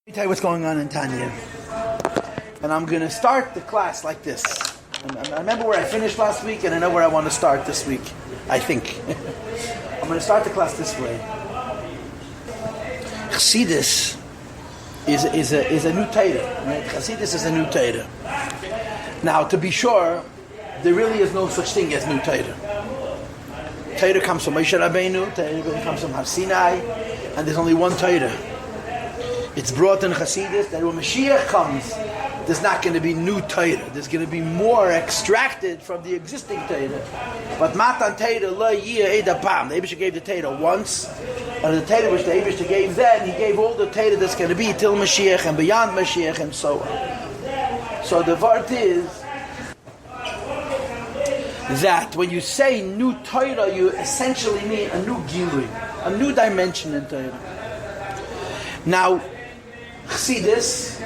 Let me tell you what's going on in Tanya. And I'm going to start the class like this. I remember where I finished last week, and I know where I want to start this week, I think. I'm going to start the class this way. Chassidus is a new Torah. Right? Chassidus is a new Torah. Now, to be sure, there really is no such thing as new Torah. Torah comes from Moshe Rabbeinu, Torah comes from Har Sinai, and there's only one Torah. It's brought in Chassidus that when Mashiach comes, there's not going to be new Torah. There's going to be more extracted from the existing Torah. But Matan Torah lo yeh ed apam. The Eibishter gave the Torah once, and the Torah which the Eibishter gave then, he gave all the Torah that's going to be till Mashiach and beyond Mashiach and so on. So the word is that when you say new Torah, you essentially mean a new Gilui, a new dimension in Torah. Now, Chassidus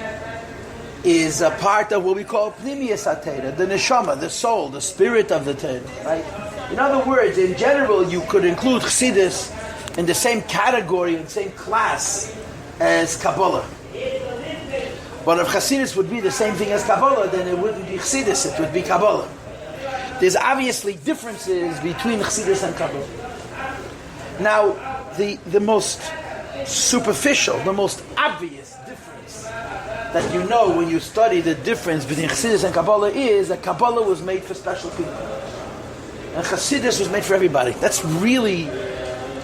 is a part of what we call Pnimiyas HaTorah, the neshama, the soul, the spirit of the Torah, right? In other words, in general, you could include Chassidus in the same category, in the same class as Kabbalah. But if Chassidus would be the same thing as Kabbalah, then it wouldn't be Chassidus, it would be Kabbalah. There's obviously differences between Chassidus and Kabbalah. Now, the most superficial, the most obvious difference that you know when you study the difference between Chassidus and Kabbalah is that Kabbalah was made for special people, and Chassidus was made for everybody. That's really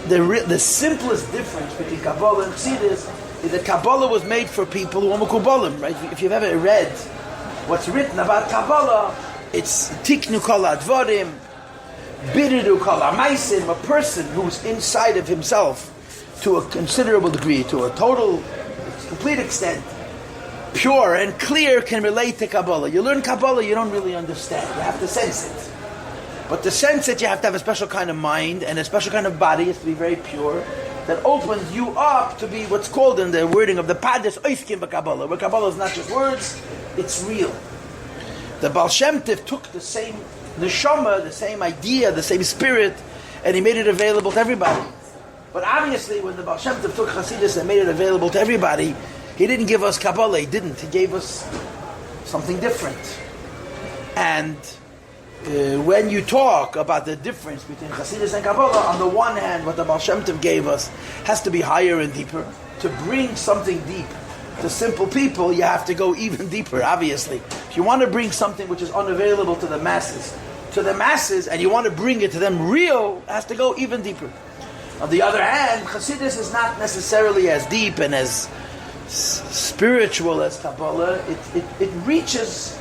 the simplest difference between Kabbalah and Chassidus, is that Kabbalah was made for people who are Mekubalim, right? If you've ever read what's written about Kabbalah, it's Tiknu Kol HaDvarim, Biridu Kol HaMaisim, a person who's inside of himself to a considerable degree, to a total, complete extent, pure and clear, can relate to Kabbalah. You learn Kabbalah, you don't really understand. You have to sense it. But to sense it, you have to have a special kind of mind and a special kind of body. It has to be very pure. That opens you up to be what's called in the wording of the Padas Oiskim B'Kabbalah, where Kabbalah is not just words, it's real. The Baal Shem Tov took the same neshama, the same idea, the same spirit, and he made it available to everybody. But obviously, when the Baal Shem Tov took Chassidus and made it available to everybody, he didn't give us Kabbalah. He didn't. He gave us something different. And when you talk about the difference between Chassidus and Kabbalah, on the one hand, what the Baal Shem Tov gave us has to be higher and deeper. To bring something deep to simple people, you have to go even deeper, obviously. If you want to bring something which is unavailable to the masses, and you want to bring it to them real, it has to go even deeper. On the other hand, Chassidus is not necessarily as deep and as spiritual as Kabbalah. It reaches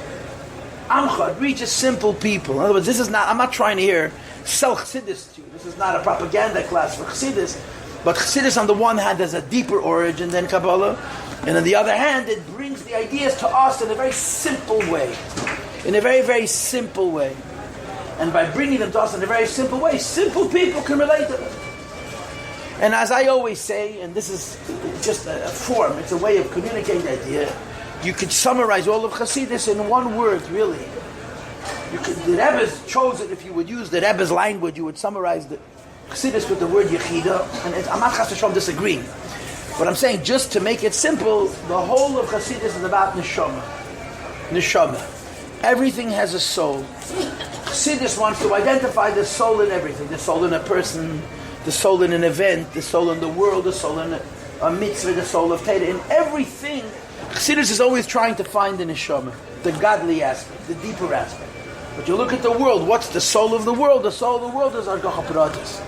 Amcha, it reaches simple people. In other words, I'm not trying to here sell Chassidus to you. This is not a propaganda class for Chassidus. But Chassidus, on the one hand, has a deeper origin than Kabbalah. And on the other hand, it brings the ideas to us in a very simple way. In a very, very simple way. And by bringing them to us in a very simple way, simple people can relate to them. And as I always say, and this is just a form, it's a way of communicating the idea, you could summarize all of Chassidus in one word, really. The Rebbe's chose it, if you would use the Rebbe's language, you would summarize the Chassidus with the word Yechida, and I'm not Chas V'Shalom disagreeing. But I'm saying, just to make it simple, the whole of Chassidus is about neshama. Neshama. Everything has a soul. Chassidus wants to identify the soul in everything. The soul in a person, the soul in an event, the soul in the world, the soul in a mitzvah, the soul of Torah. In everything, Chassidus is always trying to find the neshama, the godly aspect, the deeper aspect. But you look at the world, what's the soul of the world? The soul of the world is Argacha Pratis.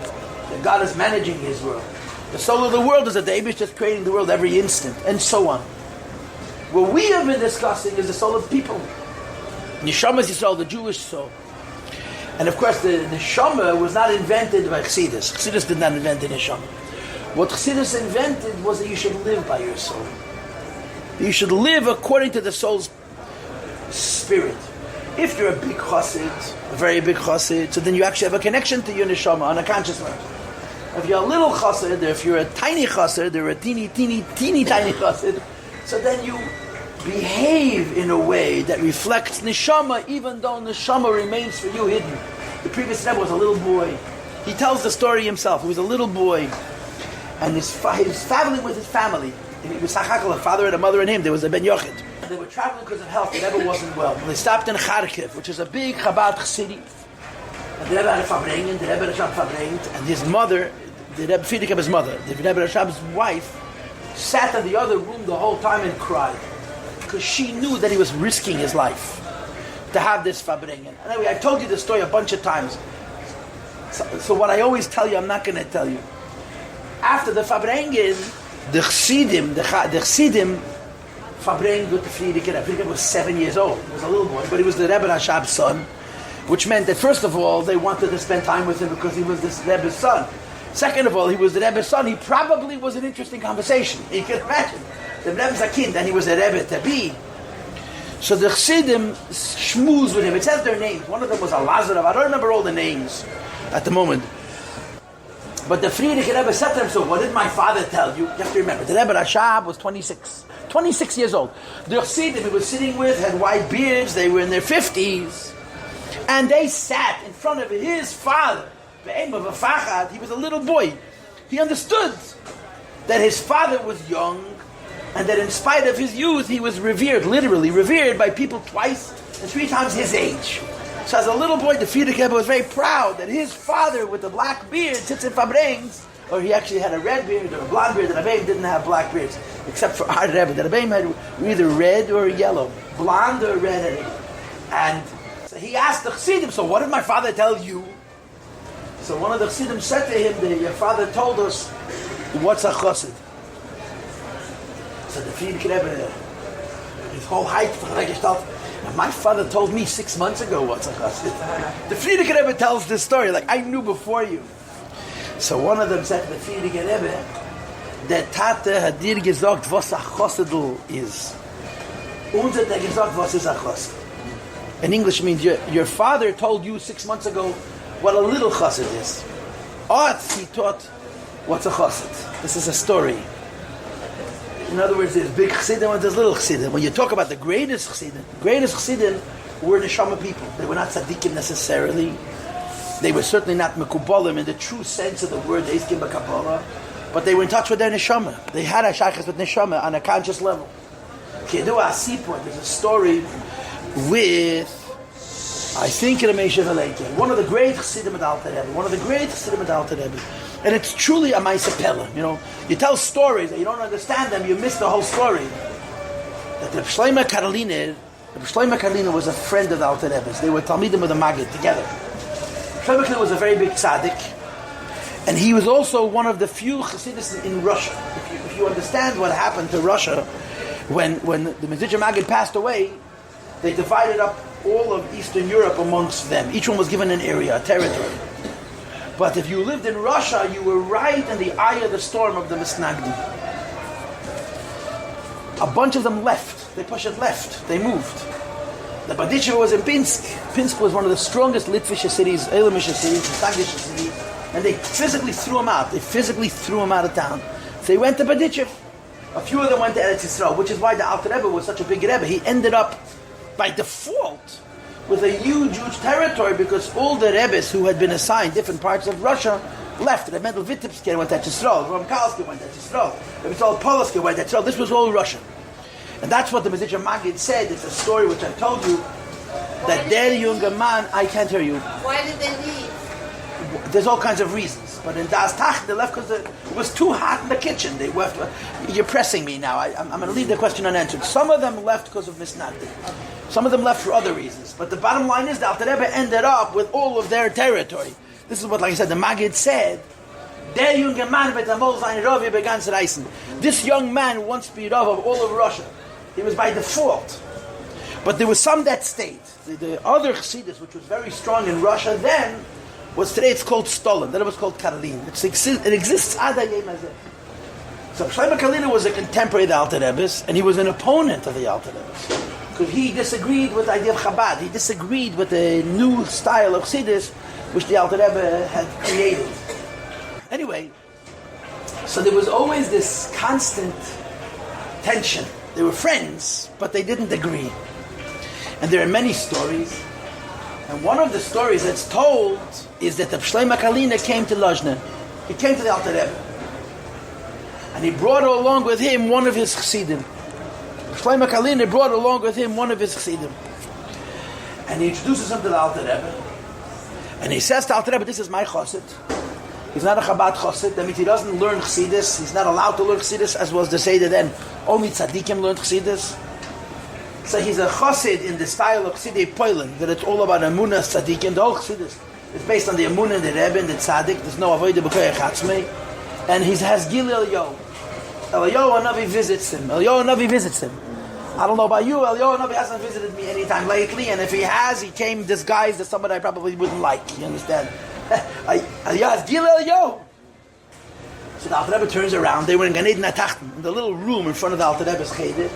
That God is managing His world. The soul of the world is that the Eibishter is creating the world every instant, and so on. What we have been discussing is the soul of people. Neshama is the soul, the Jewish soul. And of course, the neshama was not invented by Chassidus. Chassidus did not invent the neshama. What Chassidus invented was that you should live by your soul. You should live according to the soul's spirit. If you're a big chassid, a very big chassid, so then you actually have a connection to your neshama on a conscious level. If you're a little chassid, or if you're a tiny chassid, or a teeny tiny chassid, so then you behave in a way that reflects neshama, even though neshama remains for you hidden. The previous Rebbe was a little boy. He tells the story himself. He was a little boy, and he was traveling with his family. He was a father and a mother and him. There was a Ben Yochid. They were traveling because of health. The Rebbe wasn't well. They stopped in Kharkiv, which is a big Chabad city. And the Rebbe had a Fabrengen, the Rebbe Rashab Fabrengen, and his mother, the Rebbe Friedekebe's mother, the Rebbe Rashab's wife, sat in the other room the whole time and cried. Because she knew that he was risking his life to have this Fabrengen. Anyway, I told you this story a bunch of times. So what I always tell you, I'm not going to tell you. After the Fabrengen, the Chassidim Fabrengen with the Friedeker. Friedeker was 7 years old. He was a little boy, but he was the Rebbe Rashab's son, which meant that first of all, they wanted to spend time with him because he was this Rebbe's son. Second of all, he was the Rebbe's son. He probably was an interesting conversation. You can imagine. The Rebbe's a kid, and he was a Rebbe to be. So the Chassidim schmoozed with him. It says their names. One of them was a Lazarov. I don't remember all the names at the moment. But the Friedeker Rebbe said to him, so what did my father tell you? You have to remember, the Rebbe Rashab was 26 years old. The Chassidim he was sitting with had white beards. They were in their 50s. And they sat in front of his father. He was a little boy. He understood that his father was young and that in spite of his youth, he was revered, literally revered by people twice and 3 times his age. So as a little boy, the Friedeker was very proud that his father with the black beard sits in Fabrengs, or he actually had a red beard or a blonde beard. The Rabbi didn't have black beards, except for our Rebbe. The Rabbi had either red or yellow, blonde or red. And so he asked the Chassidim, so what did my father tell you? So one of the Chassidim said to him that your father told us, what's a chassid? So the Friedeker Rebbe, his whole height for the Gestalt, my father told me 6 months ago what's a chassid. The Friedeker Rebbe tells this story, like I knew before you. So one of them said to the Friedeker Rebbe, der Tate hat dir gesagt, was a chassidl is. Uns hat gesagt, was is a chassid. In English means your father told you 6 months ago what a little chassid is. He taught what's a chassid. This is a story. In other words, there's big chassidim and there's little chassidim. When you talk about the greatest chassidim were neshama people. They were not tzaddikim necessarily. They were certainly not mekubalim in the true sense of the word, deiskim b'kabbalah. But they were in touch with their neshama. They had a shaykhus with neshama on a conscious level. There's a story with, I think, one of the great chassidim at Alter Rebbe. And it's truly a Maisa Pella. You know, you tell stories and you don't understand them, you miss the whole story. That the Shlomo Karliner was a friend of the Alter Rebbe's. They were Talmidim with the Maggid together. Shlomo Karliner was a very big tzaddik, and he was also one of the few Chassidus in Russia. If you understand what happened to Russia, when the Mezidja Maggid passed away, they divided up all of Eastern Europe amongst them. Each one was given an area, a territory. But if you lived in Russia, you were right in the eye of the storm of the Misnagdim. A bunch of them left. They left. They moved. The Baditchev was in Pinsk. Pinsk was one of the strongest Litvish cities, Elamish cities, Stagish cities, and they physically threw him out. They physically threw him out of town. So they went to Baditchev. A few of them went to Eretz Yisrael, which is why the Alter Rebbe was such a big Rebbe. He ended up, by default, with a huge territory because all the Rebbes who had been assigned different parts of Russia left. The Mendel Vitebsky went to Yisrael, Ram Kalsky went to Yisrael, Rabbi Polsky went to Yisrael. This was all Russian. And that's what the Mezidja Maggid said. It's a story which I told you, that their younger man, I can't hear you. Why did they leave? There's all kinds of reasons. But in Das Tach, they left because it was too hot in the kitchen. They left. You're pressing me now. I'm going to leave the question unanswered. Some of them left because of misnagdim. Some of them left for other reasons. But the bottom line is that Alter Rebbe ended up with all of their territory. This is what, like I said, the Maggid said. Der junge Mann mit der Molzain Rav began zu reisen. This young man wants to be Rav of all of Russia. He was by default. But there was some that stayed. The other Chassidus, which was very strong in Russia then, was today it's called Stalin. Then it was called Karlin. It exists Ada Yom Hazeh. So Shlomo Karliner was a contemporary of the Alter Rebbe's, and he was an opponent of the Alter Rebbe's. Because he disagreed with the idea of Chabad. He disagreed with the new style of Chassidus which the Alter Rebbe had created. Anyway, so there was always this constant tension. They were friends, but they didn't agree. And there are many stories. And one of the stories that's told is that the Shlomo Karliner came to Lozhne. He came to the Alter Rebbe. And he brought along with him one of his chassidim. Shlomo Kalina brought along with him one of his chassidim. And he introduces him to the Alter Rebbe. And he says to Alter Rebbe, this is my chassid. He's not a Chabad chassid. That means he doesn't learn chassidus. He's not allowed to learn chassidus, as was to say that then only tzaddikim learn chassidus. So he's a chassid in the style of chassidei Poland, that it's all about emunah, tzaddikim. The whole chassidus is based on the emunah and the Rebbe and the tzaddik. There's no avodah b'koyach atzmei. And he has Gil Eliyahu. Eliyahu Hanavi visits him. Eliyahu Hanavi visits him. I don't know about you, Eliyahu Hanavi hasn't visited me anytime lately, and if he has, he came disguised as somebody I probably wouldn't like. You understand? Eliyahu, Gil Eliyahu. So the Alter Rebbe turns around. They were in Gan Eden HaTachten, in the little room in front of the Alter Rebbe's cheder.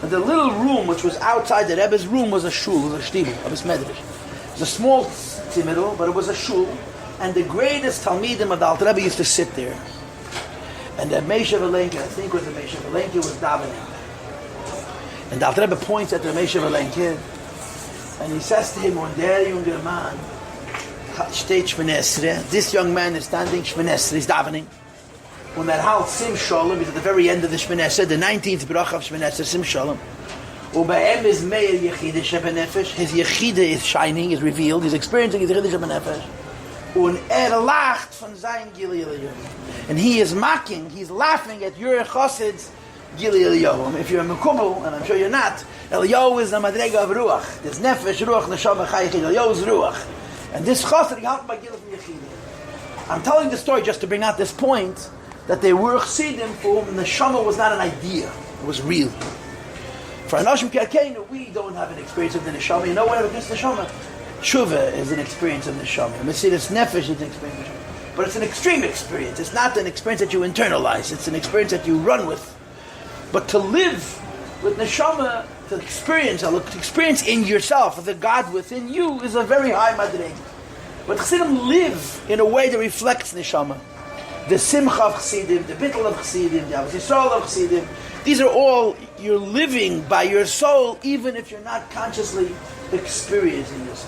And the little room, which was outside the Rebbe's room, was a shul, was a shtibel of his medrash. It was a small tzimmer, but it was a shul. And the greatest talmidim of the Alter Rebbe used to sit there. And the Meisha Valenka, I think it was the Meisha Valenka, was davening. And the Alter Rebbe points at the Meisha Valenka, and he says to him, "When der junge man steht Shmoneh Esrei, this young man is standing Shmoneh Esrei, he's davening. When that halt Sim Shalom is at the very end of the Shmoneh Esrei, the 19th bracha of Shmoneh Esrei, Sim Shalom. U'ba'em is meir yechide shebenefesh, his yechide is shining, is revealed, he's experiencing his yechide shebenefesh. Und lacht von sein Gil Eliyahu. And he is mocking, he's laughing at your chassid's Gil Eliyahu. If you're a Mekubal, and I'm sure you're not, Eliyahu is the madrega of Ruach. There's Nefesh, Ruach, Neshama, Chayachid. Eliyahu is Ruach. And this chassid got by Gil from Yechide. I'm telling the story just to bring out this point, that they were chassidim for whom Neshama was not an idea, it was real. For Anashim Ki'akeinu, we don't have an experience of the Neshama. You know what against Neshama? Tshuva is an experience of Neshama. Mesiras Nefesh is an experience of Neshama. But it's an extreme experience. It's not an experience that you internalize. It's an experience that you run with. But to live with Neshama, to experience in yourself the God within you is a very high madreg. But Chassidim live in a way that reflects Neshama. The Simcha of Chassidim, the Bittul of Chassidim, the Avos Yisrael of Chassidim, these are all, you're living by your soul even if you're not consciously experiencing this.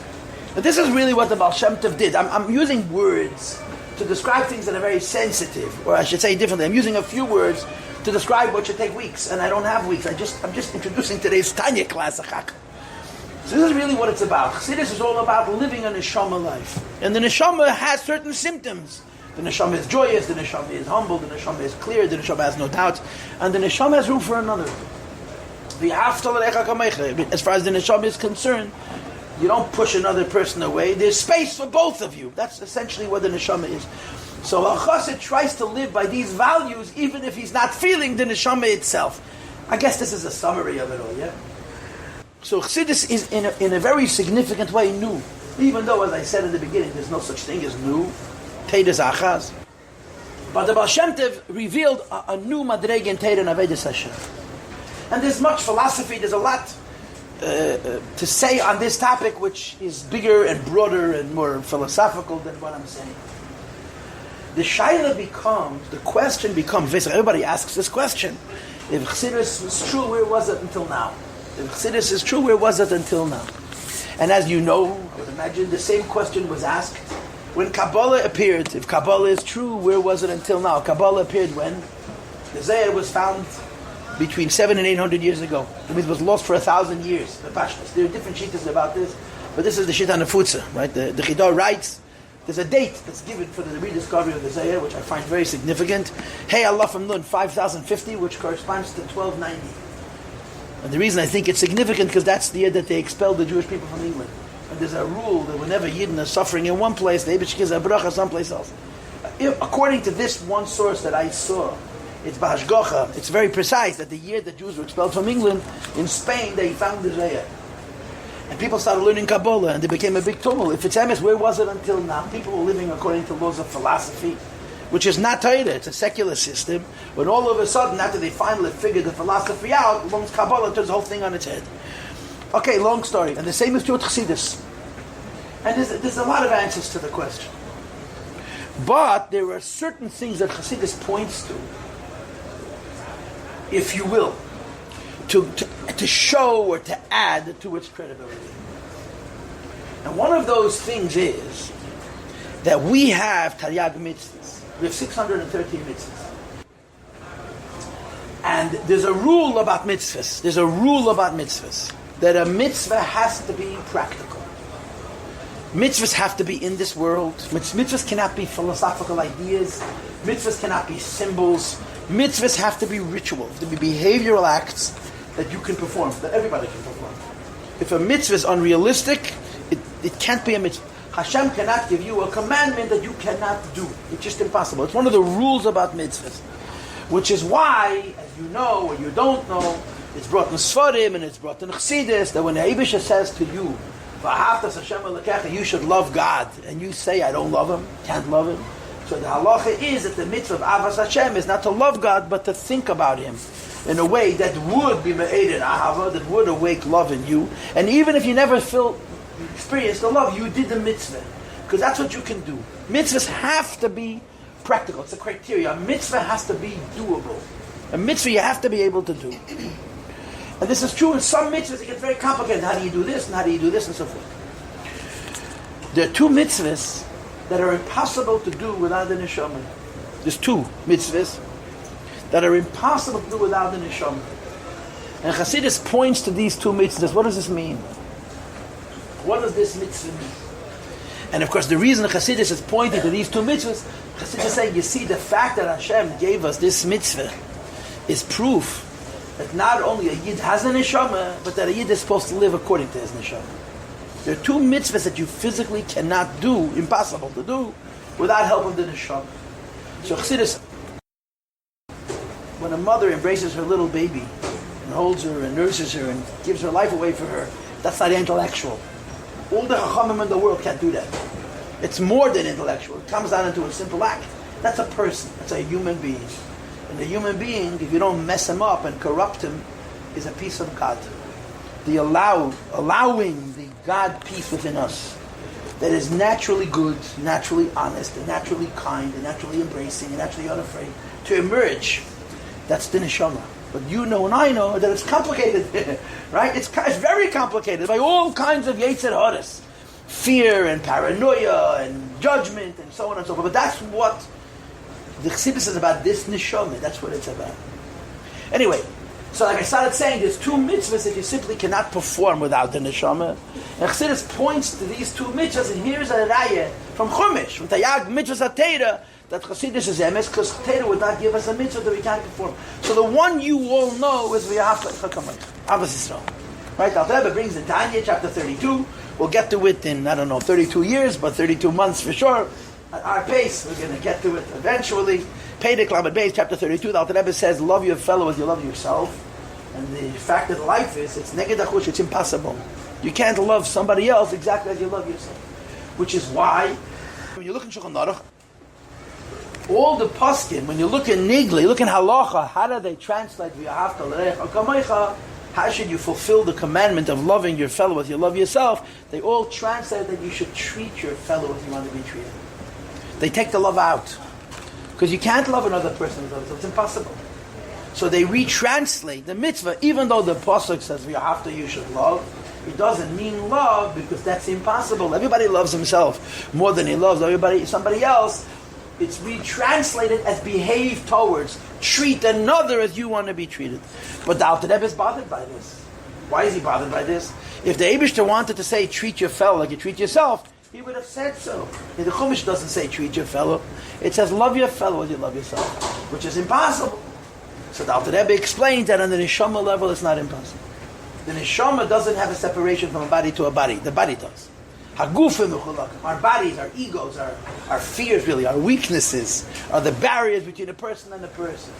But this is really what the Baal Shem Tov did. I'm using words to describe things that are very sensitive, or I should say differently. I'm using a few words to describe what should take weeks, and I don't have weeks. I'm just introducing today's Tanya class. So this is really what it's about. Chassidus is all about living a neshama life, and the neshama has certain symptoms. The neshama is joyous, the neshama is humble, the neshama is clear, the neshama has no doubts, and the neshama has room for another. As far as the neshama is concerned, you don't push another person away. There's space for both of you. That's essentially what the neshama is. So a chassid tries to live by these values even if he's not feeling the neshama itself. I guess this is a summary of it all, yeah? So chassidus is in a very significant way new. Even though, as I said in the beginning, there's no such thing as new. Teidas achaz. But the Baal Shem Tov revealed a new madrega in Teira and Avedis Hashem. And there's much philosophy, there's a lot to say on this topic, which is bigger and broader and more philosophical than what I'm saying. The shaila becomes, the question becomes, everybody asks this question, if Chassidus was true, where was it until now? If Chassidus is true, where was it until now? And as you know, I would imagine the same question was asked when Kabbalah appeared. If Kabbalah is true, where was it until now? Kabbalah appeared when the Zohar was found between 700 and 800 years ago. It means it was lost for 1,000 years. There are different shittas about this, but this is the shita nefutza, right? The Chidor writes, there's a date that's given for the rediscovery of the Zohar, which I find very significant. Hey Allah from Nun, 5050, which corresponds to 1290. And the reason I think it's significant because that's the year that they expelled the Jewish people from England. And there's a rule that whenever Yidden are suffering in one place, the Eibush gives a bracha someplace else. According to this one source that I saw, it's Bahashgocha, it's very precise that the year that Jews were expelled from England, in Spain they found the Zohar. And people started learning Kabbalah and there became a big tumult. If it's emes, where was it until now? People were living according to laws of philosophy, which is not Torah, it's a secular system. When all of a sudden, after they finally figured the philosophy out, once Kabbalah turns the whole thing on its head. Okay, long story. And the same is true with Chassidus. And there's a lot of answers to the question. But there are certain things that Chassidus points to, if you will, to show or to add to its credibility. And one of those things is that we have Taryag mitzvahs. We have 613 mitzvahs. And there's a rule about mitzvahs. There's a rule about mitzvahs. That a mitzvah has to be practical. Mitzvahs have to be in this world. Mitzvahs cannot be philosophical ideas. Mitzvahs cannot be symbols. Mitzvahs have to be ritual, to be behavioral acts that you can perform, that everybody can perform. If a mitzvah is unrealistic, it can't be a mitzvah. Hashem cannot give you a commandment that you cannot do. It's just impossible. It's one of the rules about mitzvahs. Which is why, as you know or you don't know, it's brought in Sfarim and it's brought in Chassidus, that when the Eibusha says to you, V'ahavtas Hashem Elokecha, you should love God, and you say, I don't love Him, can't love Him. So the halacha is that the mitzvah of Avas Hashem is not to love God, but to think about Him in a way that would be me'eid in ahava, that would awake love in you. And even if you never experience the love, you did the mitzvah. Because that's what you can do. Mitzvahs have to be practical. It's a criteria. A mitzvah has to be doable. A mitzvah you have to be able to do. And this is true in some mitzvahs. It gets very complicated. How do you do this, and how do you do this, and so forth. There are two mitzvahs that are impossible to do without the neshama. There's two mitzvahs that are impossible to do without the neshama. And Chassidus points to these two mitzvahs. What does this mean? What does this mitzvah mean? And of course, the reason Chassidus is pointing to these two mitzvahs, Chassidus is saying, you see, the fact that Hashem gave us this mitzvah is proof that not only a Yid has a neshama, but that a Yid is supposed to live according to his neshama. There are two mitzvahs that you physically cannot do, impossible to do, without help of the neshama. So Chassidus, when a mother embraces her little baby and holds her and nurses her and gives her life away for her, that's not intellectual. All the chachamim in the world can't do that. It's more than intellectual. It comes down into a simple act. That's a person. That's a human being. And the human being, if you don't mess him up and corrupt him, is a piece of God. The allowing the God piece within us that is naturally good, naturally honest, and naturally kind, and naturally embracing, and naturally unafraid, to emerge. That's the neshama. But you know and I know that it's complicated, right? It's very complicated by all kinds of yetzer haras, fear and paranoia and judgment and so on and so forth. But that's what the Chassidus is about, this neshama. That's what it's about. Anyway, so like I started saying, there's two mitzvahs that you simply cannot perform without the neshama. And Chassidus points to these two mitzvahs, and here's a raya from Chumash, from Tayag mitzvahs HaTeira, that Chassidus is emes, because Torah would not give us a mitzvah that we can't perform. So the one you all know is V'yahavta Avas Yisrael. Right? Al Rebbe brings in Tanya, chapter 32. We'll get to it in, 32 years, but 32 months for sure. At our pace, we're going to get to it eventually. Pedek Lamed Beis, chapter 32, the Alter Rebbe says, love your fellow as you love yourself. And the fact that life is, it's neged achush, it's impossible. You can't love somebody else exactly as you love yourself. Which is why, when you look in Shulchan Aruch, all the poskim, when you look in Nigli, look in Halacha, how do they translate V'yahavta l'recha kamocha? How should you fulfill the commandment of loving your fellow as you love yourself? They all translate that you should treat your fellow as you want to be treated. They take the love out. Because you can't love another person as yourself. It's impossible. So they retranslate the mitzvah, even though the pasuk says V'yahavta you should love, it doesn't mean love because that's impossible. Everybody loves himself more than he loves somebody else. It's retranslated as behave towards, treat another as you want to be treated. But the Alter Rebbe is bothered by this. Why is he bothered by this? If the Eibishter wanted to say treat your fellow like you treat yourself, he would have said so. The Chumash doesn't say treat your fellow. It says love your fellow as you love yourself, which is impossible. So the Alter Rebbe explains that on the neshama level it's not impossible. The neshama doesn't have a separation from a body to a body. The body does. Our bodies, our egos, our fears really, our weaknesses are the barriers between a person and a person.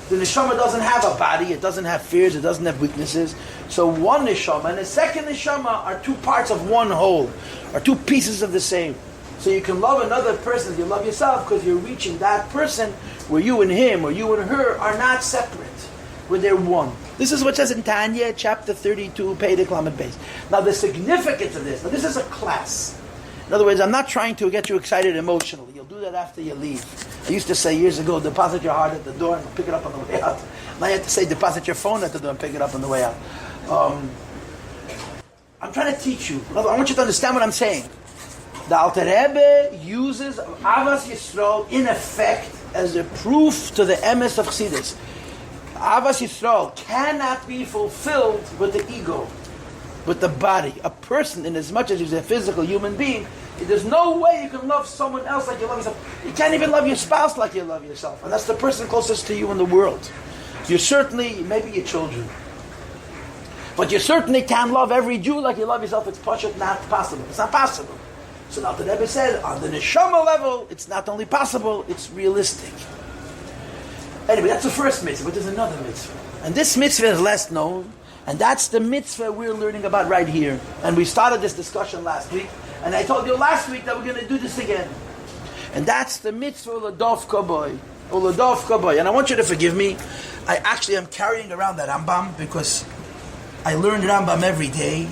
The neshama doesn't have a body, it doesn't have fears, it doesn't have weaknesses. So one neshama and a second neshama are two parts of one whole, are two pieces of the same. So you can love another person as you love yourself because you're reaching that person where you and him or you and her are not separate, where they're one. This is what it says in Tanya, chapter 32, Pedek Lamed Beis. Now the significance of this, now this is a class. In other words, I'm not trying to get you excited emotionally. You'll do that after you leave. I used to say years ago, deposit your heart at the door and pick it up on the way out. Now you have to say, deposit your phone at the door and pick it up on the way out. I'm trying to teach you. I want you to understand what I'm saying. The Alter Rebbe uses Avas Yisrael in effect as a proof to the emes of Chassidus. Avas Yisrael cannot be fulfilled with the ego, with the body. A person, in as much as he's a physical human being, there's no way you can love someone else like you love yourself. You can't even love your spouse like you love yourself. And that's the person closest to you in the world. You certainly, maybe your children. But you certainly can't love every Jew like you love yourself. It's not possible. It's not possible. So now the Rebbe said, on the neshama level, it's not only possible, it's realistic. Anyway, that's the first mitzvah, but there's another mitzvah. And this mitzvah is less known, and that's the mitzvah we're learning about right here. And we started this discussion last week, and I told you last week that we're going to do this again. And that's the mitzvah Uladov Kaboy. Uladov Kaboy. And I want you to forgive me. I actually am carrying around that Rambam because I learned Rambam every day.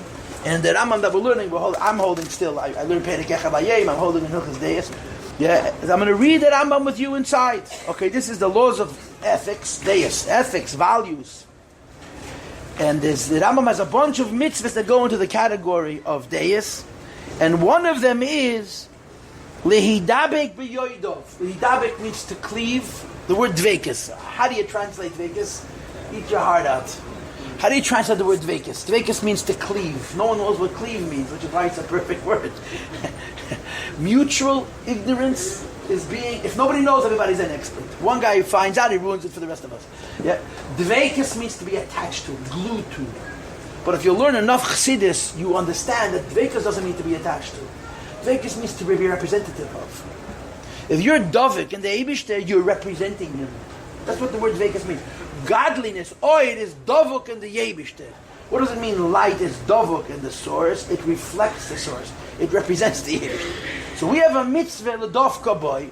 And the Rambam that we're learning, I'm holding still. I learned Perek Echabayim, I'm holding in Hilchos Deis. Yeah, I'm going to read the Rambam with you inside. Okay, this is the laws of ethics, Deis, ethics, values. And the Rambam has a bunch of mitzvahs that go into the category of Deis. And one of them is Lehidabek b'yoidov. Lehidabek means to cleave. The word dvekas. How do you translate dvekas? Eat your heart out. How do you translate the word dvekas? Dvekas means to cleave. No one knows what cleave means, which is why it's a perfect word. Mutual ignorance is being... If nobody knows, everybody's an expert. One guy who finds out, he ruins it for the rest of us. Yeah, dvekas means to be attached to, glued to. But if you learn enough Chassidus, you understand that dvekas doesn't mean to be attached to. Dvekas means to be representative of. If you're Dovik in the Eibishter, you're representing him. That's what the word dvekas means. Godliness, it is Dovuk in the Eibishter. What does it mean light is Dovuk in the source? It reflects the source. It represents the Eibishter. So we have a mitzvah, L'dov Kaboy,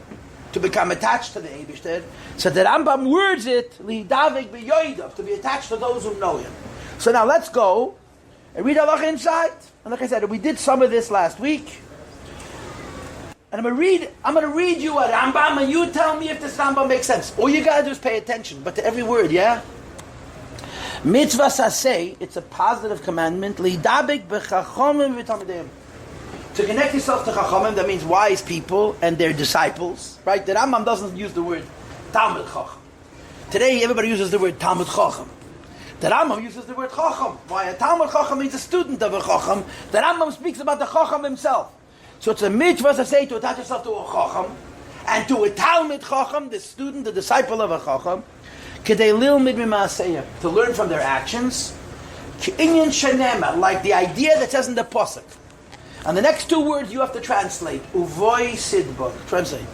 to become attached to the Eibishter. So the Rambam words it, L'davik b'yoidav, to be attached to those who know him. So now let's go and read halacha inside. And like I said, we did some of this last week. And I'm going to read you a Rambam, and you tell me if this Rambam makes sense. All you got to do is pay attention, but to every word, yeah? Mitzvah saseh, it's a positive commandment. Lidabik b'chachomim v'talmideim. To connect yourself to chachomim, that means wise people and their disciples. Right? The Rambam doesn't use the word Talmud Chacham. Today, everybody uses the word Talmud Chacham. The Rambam uses the word Chacham. Why? A Talmud Chacham means a student of a Chacham. The Rambam speaks about the Chacham himself. So it's a mitzvah to say to attach yourself to a Chacham and to a Talmud Chacham, the student, the disciple of a Chacham, to learn from their actions, like the idea that says in the Pasuk. And the next two words you have to translate. Uvoy sidbon. Translate.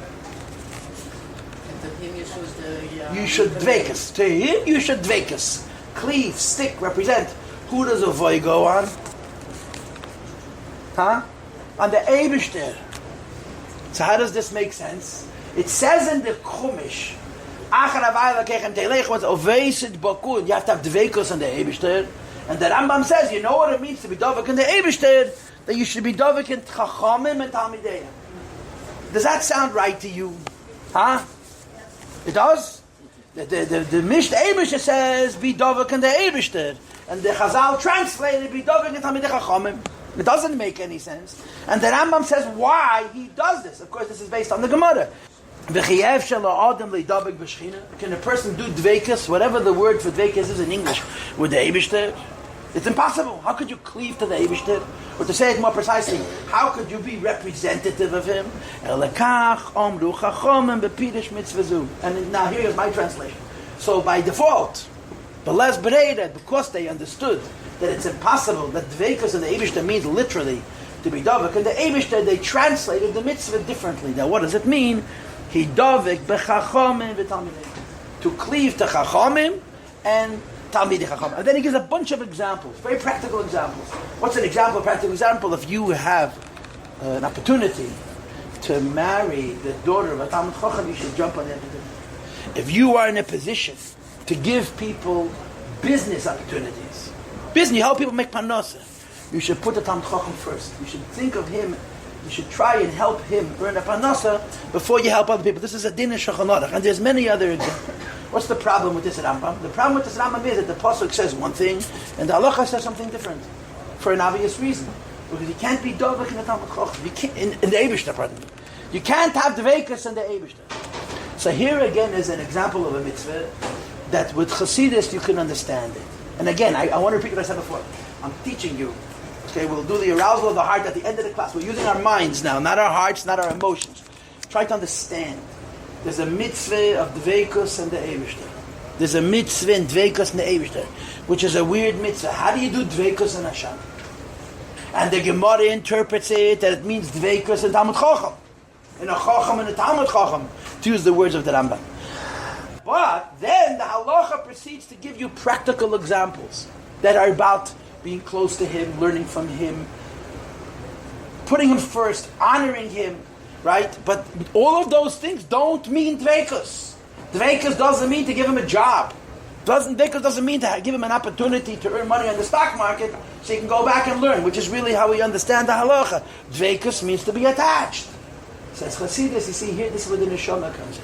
You should dvekas. To him you should dvekas. Cleave, stick, represent. Who does Uvoy go on? Huh? On the Eibishter. So how does this make sense? It says in the Chumash, you have to have dvekus on the Eibishter. And the Rambam says, you know what it means to be dovek in the Eibishter? That you should be dovek in Chachamim and Talmidei. Does that sound right to you? Huh? It does? The Eibishter says, be dovek in the Eibishter. And the Chazal translated, be dovek in Talmidei Chachamim. It doesn't make any sense. And the Rambam says why he does this. Of course, this is based on the Gemara. Can a person do dvekas, whatever the word for dvekas is in English, with the Eibishter? It's impossible. How could you cleave to the Eibishter? Or to say it more precisely, how could you be representative of him? And now here's my translation. So by default, because they understood that it's impossible, that dvekas in the Eibishter means literally to be dovek, and the Eibishter, they translated the mitzvah differently. Now what does it mean? He dovek b'chachomim v'talmidei. To cleave to chachomim and talmidei chachomim. And then he gives a bunch of examples, very practical examples. What's an example, practical example? If you have an opportunity to marry the daughter of a Talmud Chacham, you should jump on that. If you are in a position to give people business opportunities, you help people make parnasa, you should put the Talmud Chacham first. You should think of him. You should try and help him earn a parnasa before you help other people. This is a din in Shulchan Aruch, and there's many other examples. What's the problem with this Rambam? The problem with this Rambam is that the pasuk says one thing, and the halacha says something different, for an obvious reason. Because you can't be dovek in the Talmud Chacham. You can't in the Eibishter, pardon me. You can't have dvekas in the Eibishter. So here again is an example of a mitzvah that with Chassidus you can understand it. And again, I want to repeat what I said before. I'm teaching you. Okay, we'll do the arousal of the heart at the end of the class. We're using our minds now, not our hearts, not our emotions. Try to understand. There's a mitzvah of dveikus and the Eivishter. There's a mitzvah in dveikus and the Eivishter, which is a weird mitzvah. How do you do dveikus and Hashem? And the Gemara interprets it that it means dveikus and Talmud Chacham. In a Chacham and a Talmud Chacham, to use the words of the Rambam. But then the halacha proceeds to give you practical examples that are about being close to Him, learning from Him, putting Him first, honoring Him, right? But all of those things don't mean dveikus. Dveikus doesn't mean to give him a job. Dveikus doesn't mean to give him an opportunity to earn money on the stock market so he can go back and learn, which is really how we understand the halacha. Dveikus means to be attached. Says Chassidus, you see here, this is where the neshama comes in.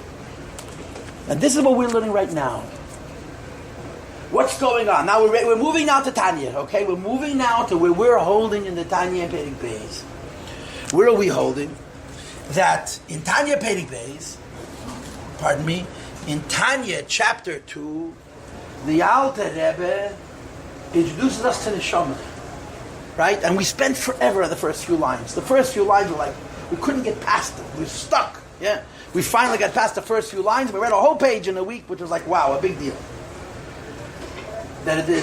And this is what we're learning right now. What's going on? Now we're moving now to Tanya, okay? We're moving now to where we're holding in the Tanya and Perek Beis. Where are we holding? That in Tanya Perek Beis, in Tanya chapter 2, the Alter Rebbe introduces us to Neshama, right? And we spent forever on the first few lines. The first few lines were like, we couldn't get past them. We were stuck, yeah? We finally got past the first few lines. We read a whole page in a week, which was like, wow, a big deal. That the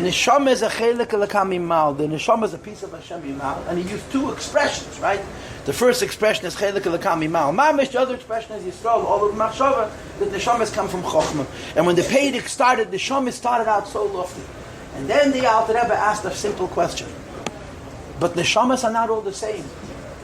neshama is a chelik elokam mimal. The neshama is a piece of Hashem mimal. And he used two expressions, right? The first expression is chelik elokam mimal. Mamish, the other expression is Yisrael, all of machshava. The neshamas come from Chochmah. And when the Pedic started, the neshama started out so lofty. And then the Alter Rebbe asked a simple question. But neshamas are not all the same.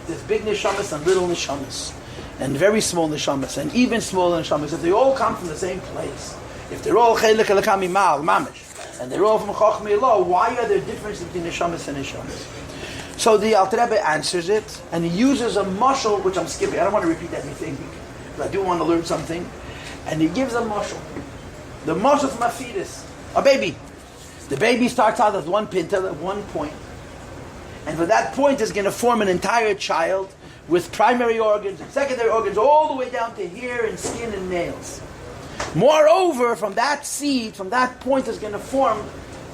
There's big neshamas and little neshamas. And very small neshamas, and even smaller neshamas. If they all come from the same place, if they're all chelik elokam mimal, mamish, and they're all from Chochmah Law, why are there differences between neshamas and neshamas? So the Alter Rebbe answers it, and he uses a mashal, which I'm skipping. I don't want to repeat everything, but I do want to learn something. And he gives a mashal. The mashal from a fetus, a baby. The baby starts out as one pintel at one point, and from that point is going to form an entire child with primary organs and secondary organs all the way down to hair and skin and nails. Moreover, from that seed, from that point is going to form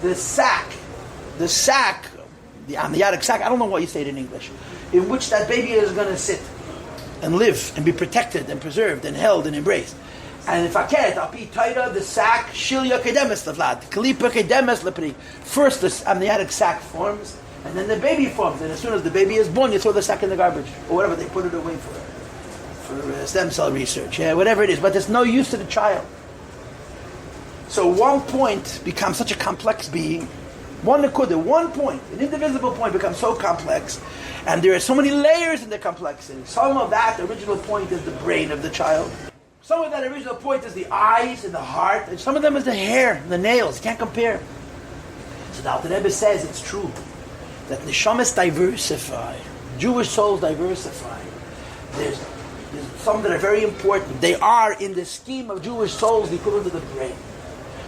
the sac, the amniotic sac, I don't know what you say it in English, in which that baby is going to sit and live and be protected and preserved and held and embraced. And if I can't, I'll be tighter, the sac, shilya kedemes levlad, kalipa kedemes lepri. First the amniotic sac forms, and then the baby forms. And as soon as the baby is born, you throw the sac in the garbage, or whatever, they put it away for stem cell research, whatever it is, but there's no use to the child. So one point becomes such a complex being, one point, an indivisible point becomes so complex, and there are so many layers in the complexity. Some of that original point is the brain of the child. Some of that original point is the eyes and the heart, and some of them is the hair and the nails. You can't compare. So the Alter Rebbe says it's true that neshamas diversify, Jewish souls diversify. There's some that are very important. They are in the scheme of Jewish souls the equivalent to the brain.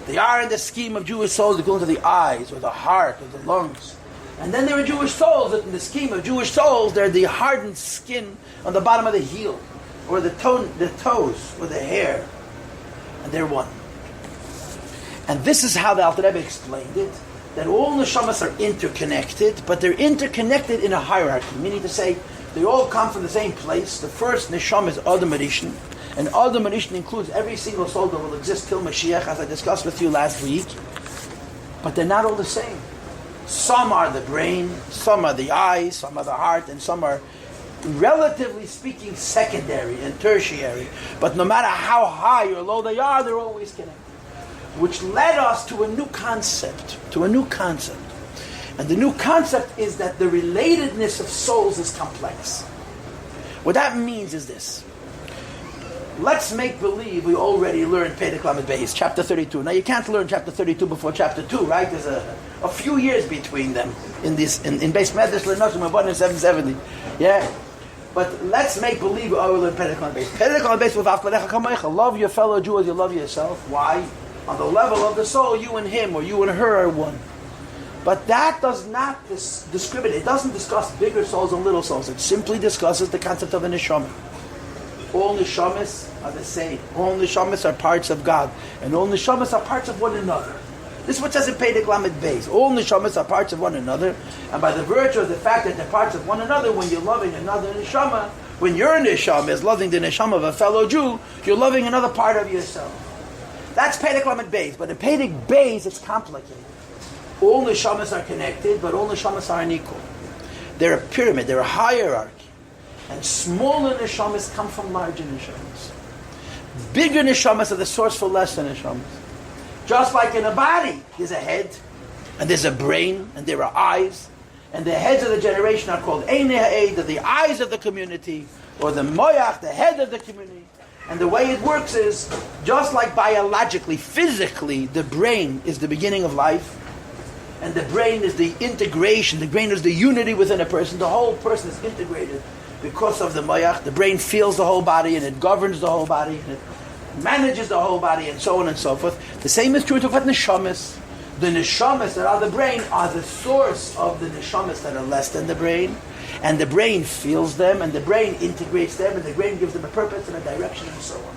They are in the scheme of Jewish souls the equivalent to the eyes or the heart or the lungs. And then there are Jewish souls that in the scheme of Jewish souls they're the hardened skin on the bottom of the heel or the toes or the hair. And they're one. And this is how the Alter Rebbe explained it, that all neshamas are interconnected, but they're interconnected in a hierarchy, meaning to say they all come from the same place. The first neshama is Adam Rishon, and Adam Rishon includes every single soul that will exist till Mashiach, as I discussed with you last week. But they're not all the same. Some are the brain, some are the eyes, some are the heart, and some are, relatively speaking, secondary and tertiary. But no matter how high or low they are, they're always connected. Which led us to a new concept. And the new concept is that the relatedness of souls is complex. What that means is this. Let's make believe we already learned Perek Lamed Beis, chapter 32. Now you can't learn chapter 32 before chapter 2, right? There's a few years between them in Beis Medrash L'Noshim Abon in 770. Yeah? But let's make believe we already learned Perek Lamed Beis. Perek Lamed Beis with Avtalecha Kamecha. Love your fellow Jew as you love yourself. Why? On the level of the soul, you and him or you and her are one. But that does not discriminate. It doesn't discuss bigger souls and little souls. It simply discusses the concept of a neshama. All neshamas are the same. All neshamas are parts of God. And all neshamas are parts of one another. This is what says in Peidik Lamed Beis. All neshamas are parts of one another. And by the virtue of the fact that they're parts of one another, when you're loving another neshama, when your neshama is loving the neshama of a fellow Jew, you're loving another part of yourself. That's Peidik Lamed Beis. But in Peidik Beis, it's complicated. All neshamas are connected, but all neshamas are unequal. They're a pyramid. They're a hierarchy. And smaller neshamas come from larger neshamas. Bigger neshamas are the source for lesser neshamas. Just like in a body, there's a head, and there's a brain, and there are eyes, and the heads of the generation are called Einei Ha'ed, the eyes of the community, or the Moyach, the head of the community. And the way it works is, just like biologically, physically, the brain is the beginning of life, and the brain is the integration, the brain is the unity within a person. The whole person is integrated because of the Moyach. The brain feels the whole body, and it governs the whole body, and it manages the whole body, and so on and so forth. The same is true to what neshamas. The neshamas that are the brain are the source of the neshamas that are less than the brain, and the brain feels them, and the brain integrates them, and the brain gives them a purpose and a direction, and so on.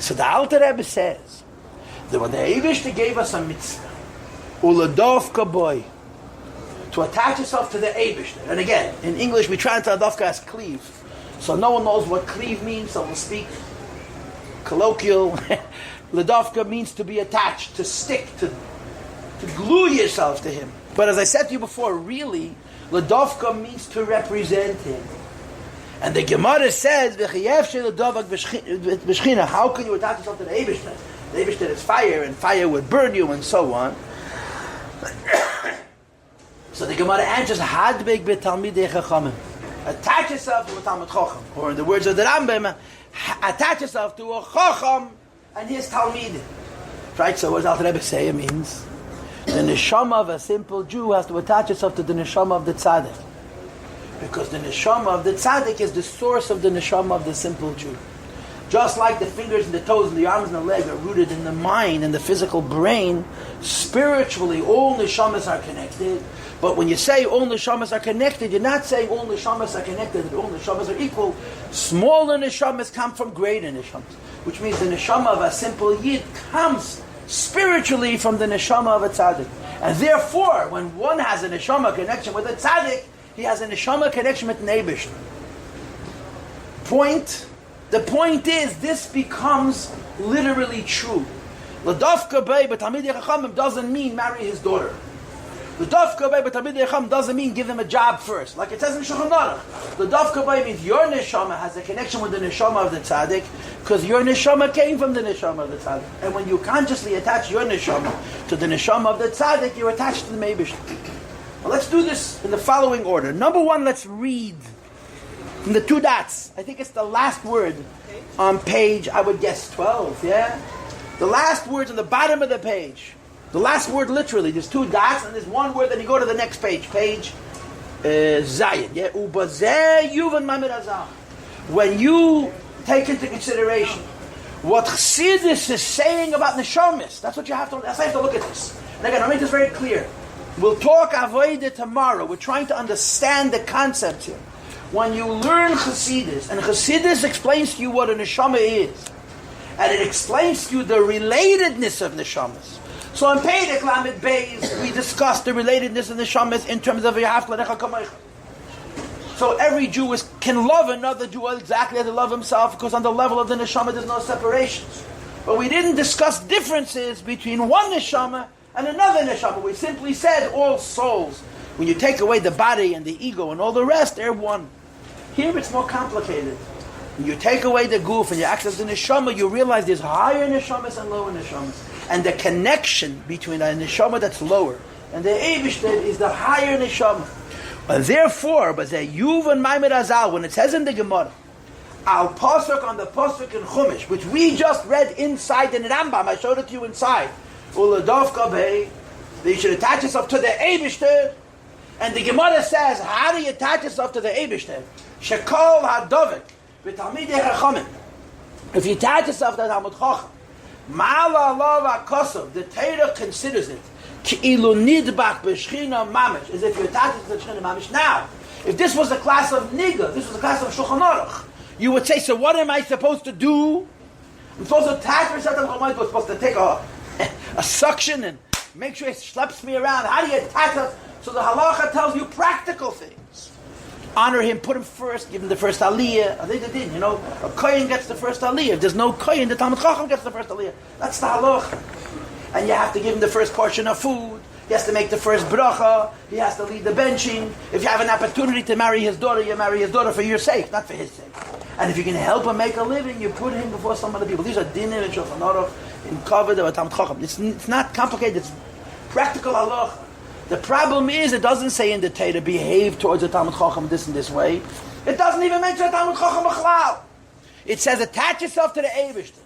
So the Alter Rebbe says that when the Eibishter gave us a mitzvah, uladovka boy, to attach yourself to the Eibishter, and again, in English we try to adovka as cleave, so no one knows what cleave means, so we'll speak colloquial. Ladovka means to be attached, to stick, to glue yourself to him. But as I said to you before, really, Ladovka means to represent him. And the Gemara says, how can you attach yourself to the Eibishter? The Eibishter is fire, and fire would burn you, and so on. So the Gemara answers, Hadbeg betalmidei chachamim. Attach yourself to a Talmid Chacham. Or in the words of the Rambam, attach yourself to a Chacham and his Talmid. Right? So what does Alter Rebbe say? It means the neshama of a simple Jew has to attach itself to the neshama of the tzaddik. Because the neshama of the tzaddik is the source of the neshama of the simple Jew. Just like the fingers and the toes and the arms and the leg are rooted in the mind and the physical brain, spiritually all neshamas are connected. But when you say all neshamas are connected, you're not saying all neshamas are connected and all neshamas are equal. Smaller neshamas come from greater neshamas, which means the neshama of a simple yid comes spiritually from the neshama of a tzaddik. And therefore, when one has a neshama connection with a tzaddik, he has a neshama connection with Neibish. The point is, this becomes literally true. L'dafka bei b'talmidei chachamim doesn't mean marry his daughter. L'dafka bei b'talmidei chachamim doesn't mean give them a job first. Like it says in Shulchan Aruch. L'dafka bei means your neshama has a connection with the neshama of the tzaddik, because your neshama came from the neshama of the tzaddik. And when you consciously attach your neshama to the neshama of the tzaddik, you're attached to the Meibish. Well, let's do this in the following order. Number one, let's read from the two dots. I think it's the last word on page, I would guess 12, yeah? The last word's on the bottom of the page. The last word literally, there's two dots and there's one word, then you go to the next page, page Zayin, yeah? Ubazeh yuvan mamid azah. When you take into consideration what Chassidus is saying about Neshomis, that's what you have to look at this. And again, I'll make this very clear. We'll talk Avodah tomorrow. We're trying to understand the concepts here. When you learn Chassidus, and Chassidus explains to you what a neshama is, and it explains to you the relatedness of neshamas. So in Peidik Lamed Beis, we discussed the relatedness of neshamas in terms of Yahav L'necha Kamecha. So every Jew can love another Jew exactly as they love himself, because on the level of the neshama there's no separations. But we didn't discuss differences between one neshama and another neshama. We simply said all souls, when you take away the body and the ego and all the rest, they're one. Here it's more complicated. When you take away the goof and you access the neshama, you realize there's higher neshamas and lower neshamas. And the connection between a neshama that's lower and the Eibishter is the higher neshama. And therefore, but the Yuvan Maimed Azal, when it says in the Gemara, Al Pasuk on the Pasuk in Chumash, which we just read inside in Rambam, I showed it to you inside, Uladov Kabei, that you should attach yourself to the Eibishter. And the Gemara says, how do you attach yourself to the Eibishter? Shekol hadovik v'talmidei chachamim. If you attach yourself to the Talmid Chacham, ma'ala alav ha'kosav, the Torah considers it ki'ilu nidbach b'shchina mamish, as if you attach it to the Shchina mamish. Now, if this was a class of Niga, this was a class of Shulchan Aruch, You would say, so what am I supposed to do? I'm supposed to attach myself to the Chacham. I'm supposed to take a suction and make sure it schleps me around. How do you attach us? So the halacha tells you practical things. Honor him, put him first, give him the first aliyah. You know, a kohen gets the first aliyah. If there's no kohen, the Talmud Chacham gets the first aliyah. That's the halacha. And you have to give him the first portion of food. He has to make the first bracha. He has to lead the benching. If you have an opportunity to marry his daughter, you marry his daughter for your sake, not for his sake. And if you can help him make a living, you put him before some other people. These are dinner and shulchan aruch in kavod of Talmud Chacham. It's not complicated. It's practical halacha. The problem is, it doesn't say in the Torah, behave towards the Talmud Chacham this and this way. It doesn't even mention the Talmud Chacham b'chlal. It says, attach yourself to the Eibishter.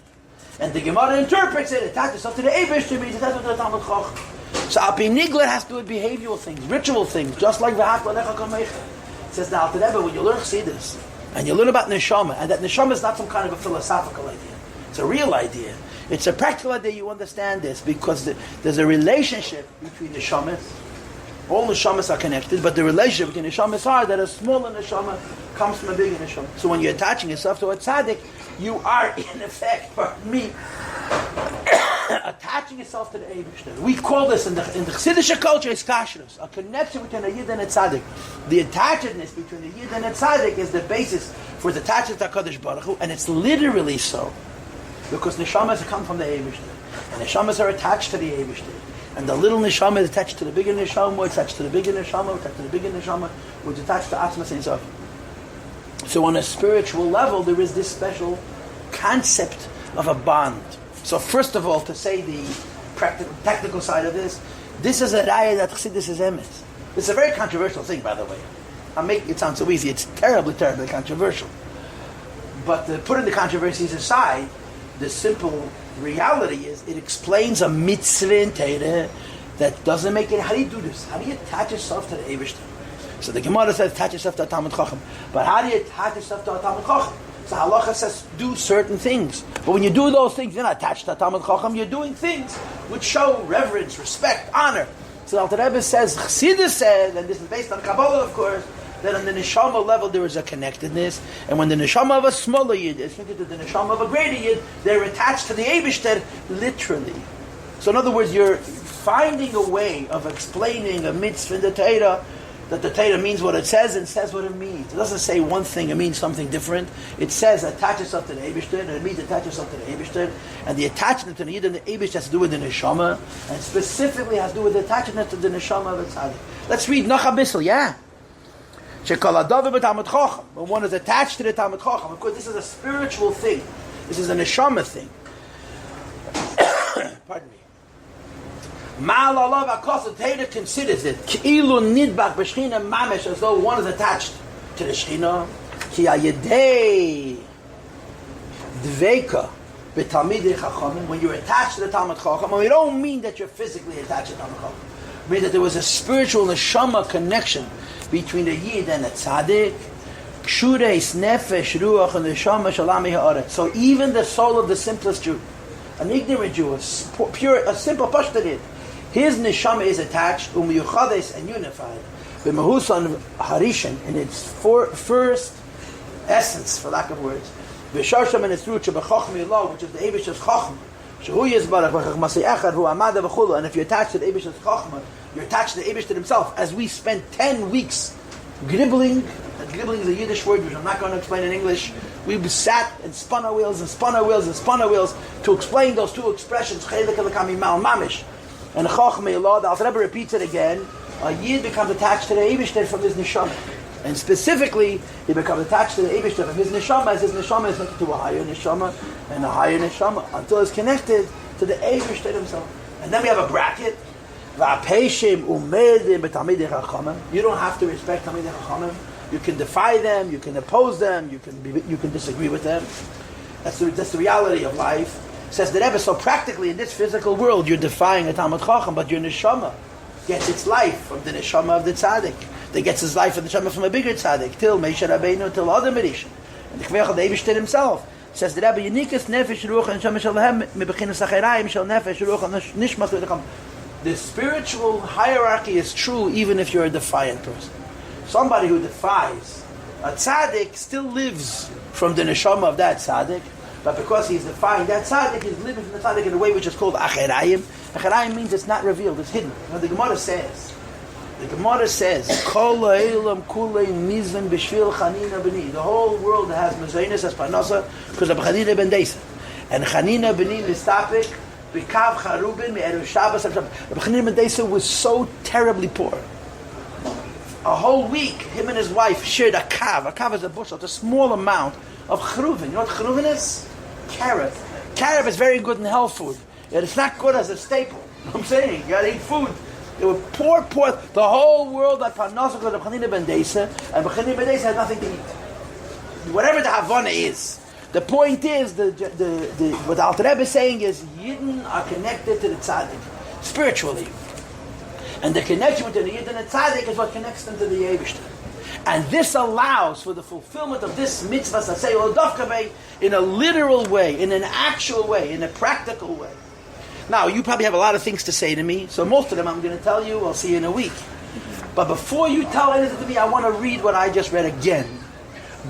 And the Gemara interprets it, attach yourself to the Eibishter means attach yourself to the Talmud Chacham. So Al Pi Nigla has to do with behavioral things, ritual things, just like V'ahavta L'recha Kamecha. It says the Alter Rebbe, when you learn Chassidus, and you learn about Neshama, and that Neshama is not some kind of a philosophical idea. It's a real idea. It's a practical idea. You understand this because there's a relationship between Neshamas. All neshamas are connected, but the relationship between neshamas are that a smaller neshama comes from a bigger neshama. So when you're attaching yourself to a tzaddik, you are in effect, pardon me, attaching yourself to the Eibishter. We call this in the Chassidische culture is kashrus, a connection between a yid and a tzaddik. The attachedness between a yid and a tzaddik is the basis for the attachment to HaKadosh Baruch Hu, and it's literally so because neshamas come from the Eibishter, and neshamas are attached to the Eibishter. And the little neshama is attached to the bigger neshama, attached to the bigger neshama, attached to the bigger neshama, which is attached to Atzmas Ein Sof. So on a spiritual level, there is this special concept of a bond. So first of all, to say the technical side of this is a raya that Chassidus is emes. It's a very controversial thing, by the way. I make it sound so easy. It's terribly, terribly controversial. But putting the controversies aside, the simple reality is it explains a mitzvah in Torah that doesn't make it. How do you do this? How do you attach yourself to the Eibishter? So the Gemara says attach yourself to a Talmud Chacham. But how do you attach yourself to a Talmud Chacham? So halacha says do certain things. But when you do those things, you're not attached to a Talmud Chacham. You're doing things which show reverence, respect, honor. So the Alter Rebbe says, Chassidus says, and this is based on Kabbalah, of course, that on the neshama level there is a connectedness, and when the neshama of a smaller yid is connected to the neshama of a greater yid, they're attached to the Eibishter literally. So in other words, you're finding a way of explaining a mitzvah in the Torah, that the Torah means what it says and says what it means. It doesn't say one thing, it means something different. It says attach yourself to the Eibishter, and it means attach yourself to the Eibishter, and the attachment to the yid and the Eibishter has to do with the neshama, and specifically has to do with the attachment to the neshama of the tzaddik. Let's read noch a bissel, yeah? When one is attached to the Talmud Chacham, of course, this is a spiritual thing. This is a neshama thing. Pardon me. Ma'al alav HaKosel Torah considers it ki'ilu nidbach b'shchina mamesh, as though one is attached to the Shechina. Ki ayedei dveika b'talmidei chachamim. When you're attached to the Talmud Chacham, we don't mean that you're physically attached to the Talmud Chacham. It means that there was a spiritual neshama connection between the yid and the tzaddik. Kshureis nefesh ruach and neshama shalami ha'aretz. So even the soul of the simplest Jew, an ignorant Jew, a simple pashto yid, his neshama is attached, umiyuchades, and unified. B'mehusan harishan, in its first essence, for lack of words. V'sharsham and its root, shebechachmi Allah, which is the Eibishter's chachma. Shehu yizbarach v'chachmasi echad, hu amada v'chulu. And if you're attached to the Eibishter's chachma, you're attached to the Eibishter himself. As we spent 10 weeks gribbling, and gribbling is a Yiddish word which I'm not going to explain in English. We sat and spun our wheels and spun our wheels and spun our wheels to explain those two expressions, chelik elakami mal mamish. And chachmei Allah, the Alter Rebbe repeats it again, a Yid becomes attached to the Eibishter from his neshama. And specifically, he becomes attached to the Eibishter from his neshama, as his neshama is connected to a higher neshama and a higher neshama, until it's connected to the Eibishter himself. And then we have a bracket. You don't have to respect Talmidei Chachamim. You can defy them, you can oppose them, you can disagree with them. That's the reality of life. Says the Rebbe, so practically in this physical world you're defying a Talmud Chacham, but your neshama gets its life from the neshama of the tzaddik. That gets his life from the neshama from a bigger tzaddik, till Moshe Rabbeinu, till Adam Rishon. And the Kveach of the Eibishter himself says the Rebbe, Yenikas nefesh ruach and neshama shalhem mebechinas achayraim shal nefesh ruach and nishmat v'decham. The spiritual hierarchy is true even if you're a defiant person. Somebody who defies A tzaddik still lives from the neshama of that tzaddik, but because he's defined, that tzaddik is living from the tzaddik in a way which is called acherayim. Acherayim means it's not revealed, it's hidden. Now the Gemara says, Kol ha'elam kulei nizem b'shvil chanina b'ni. The whole world has mezainis as parnasa because of chanina ben deisa. And chanina b'ni mistapik b'kav charubin me'erev Shabbos. Chanina ben deisa was so terribly poor. A whole week, him and his wife shared a kav. A kav is a bushel, it's a small amount of charuvin. You know what charuvin is? Carrot. Carrot is very good in health food. Yet it's not good as a staple. You know what I'm saying? You gotta eat food. They were poor. The whole world had parnasa because of Chanina ben Deisa, and Chanina ben Deisa had nothing to eat. Whatever the Havana is. The point is, what the Alter Rebbe is saying is, Yidden are connected to the Tzaddik, spiritually. And the connection between the Yidden and Tzaddik is what connects them to the Eibishter. And this allows for the fulfillment of this mitzvah, in a literal way, in an actual way, in a practical way. Now, you probably have a lot of things to say to me, so most of them I'm going to tell you, I'll see you in a week. But before you tell anything to me, I want to read what I just read again.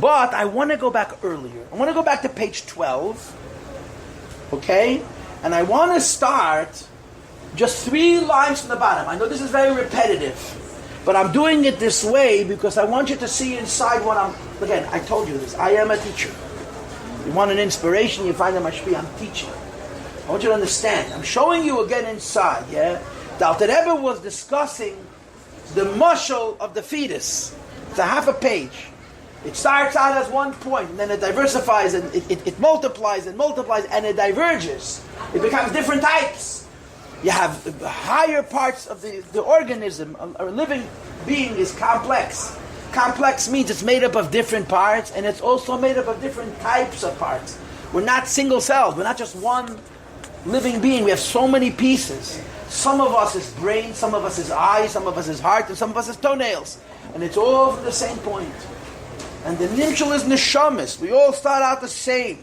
But I want to go back earlier. I want to go back to page 12, okay? And I want to start just 3 lines from the bottom. I know this is very repetitive, but I'm doing it this way because I want you to see inside what I'm... Again, I told you this. I am a teacher. You want an inspiration, you find a mashpi, I'm teaching. I want you to understand. I'm showing you again inside, yeah? The Alter Rebbe was discussing the mashal of the fetus. It's a half a page. It starts out as one point, and then it diversifies, and it multiplies and multiplies, and it diverges. It becomes different types. You have higher parts of the organism. A living being is complex. Complex means it's made up of different parts, and it's also made up of different types of parts. We're not single cells. We're not just one living being. We have so many pieces. Some of us is brain, some of us is eyes, some of us is heart, and some of us is toenails. And it's all from the same point. And the nimshal is neshamas. We all start out the same.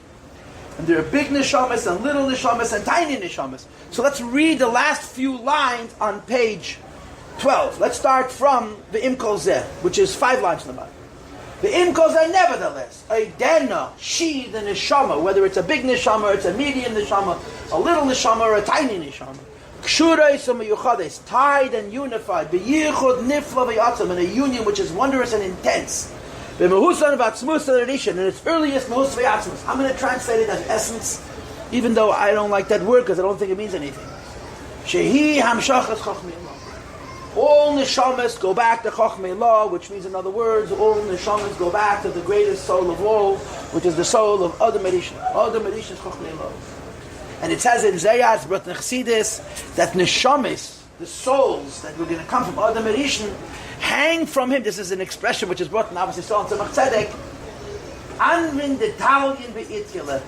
And there are big neshamas and little neshamas and tiny neshamas. So let's read the last few lines on page 12. Let's start from the Imkol Zeh, which is 5 lines from the bottom. The Imkol Zeh, nevertheless, Eidena, she, the neshama, whether it's a big neshama, or it's a medium neshama, a little neshama, or a tiny neshama, Kshurais u'miyuchades, tied and unified, b'yichud nifla v'yatzim, in a union which is wondrous and intense. B'mehusan v'atzmus l'rishin, in its earliest mehus v'yatzmus. I'm going to translate it as essence, even though I don't like that word because I don't think it means anything. Shehi hamshachas chochmei Allah. All neshamas go back to chochmei Allah, which means, in other words, all neshamas go back to the greatest soul of all, which is the soul of Adam Rishon. Adam Rishon is chochmei Allah. And it says in Zayas, Brot Nechsidis, that neshamis, the souls that were going to come from Adam Rishon, hang from him. This is an expression which is brought in Abbas Yisrael and Tzemach Tzedek. Anvin de Talyin be'ityelet.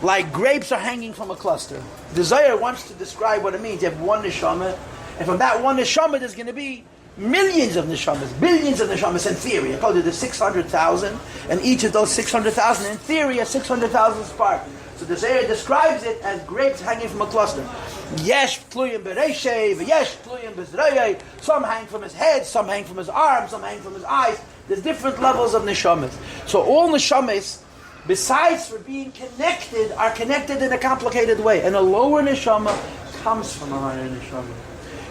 Like grapes are hanging from a cluster. The Zohar wants to describe what it means. You have one neshama, and from that one neshama there's going to be millions of neshamas, billions of neshamas in theory. I told you there's 600,000, and each of those 600,000 in theory are 600,000 spark. So the Zohar describes it as grapes hanging from a cluster. Yesh tluyim bereishei, yesh tluyim bezrayei. Some hang from his head, some hang from his arms, some hang from his eyes. There's different levels of neshamas. So all neshamas, besides for being connected, are connected in a complicated way. And a lower neshama comes from a higher neshama.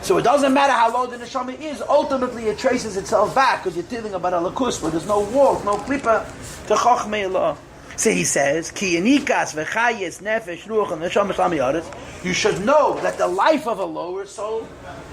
So it doesn't matter how low the neshama is, ultimately it traces itself back, because you're dealing about a lakus, where there's no wall, no klipa, to chochmei Allah. So he says, Ki yanikas v'chayes nefesh ruach and neshama shlami yaretz. You should know that the life of a lower soul,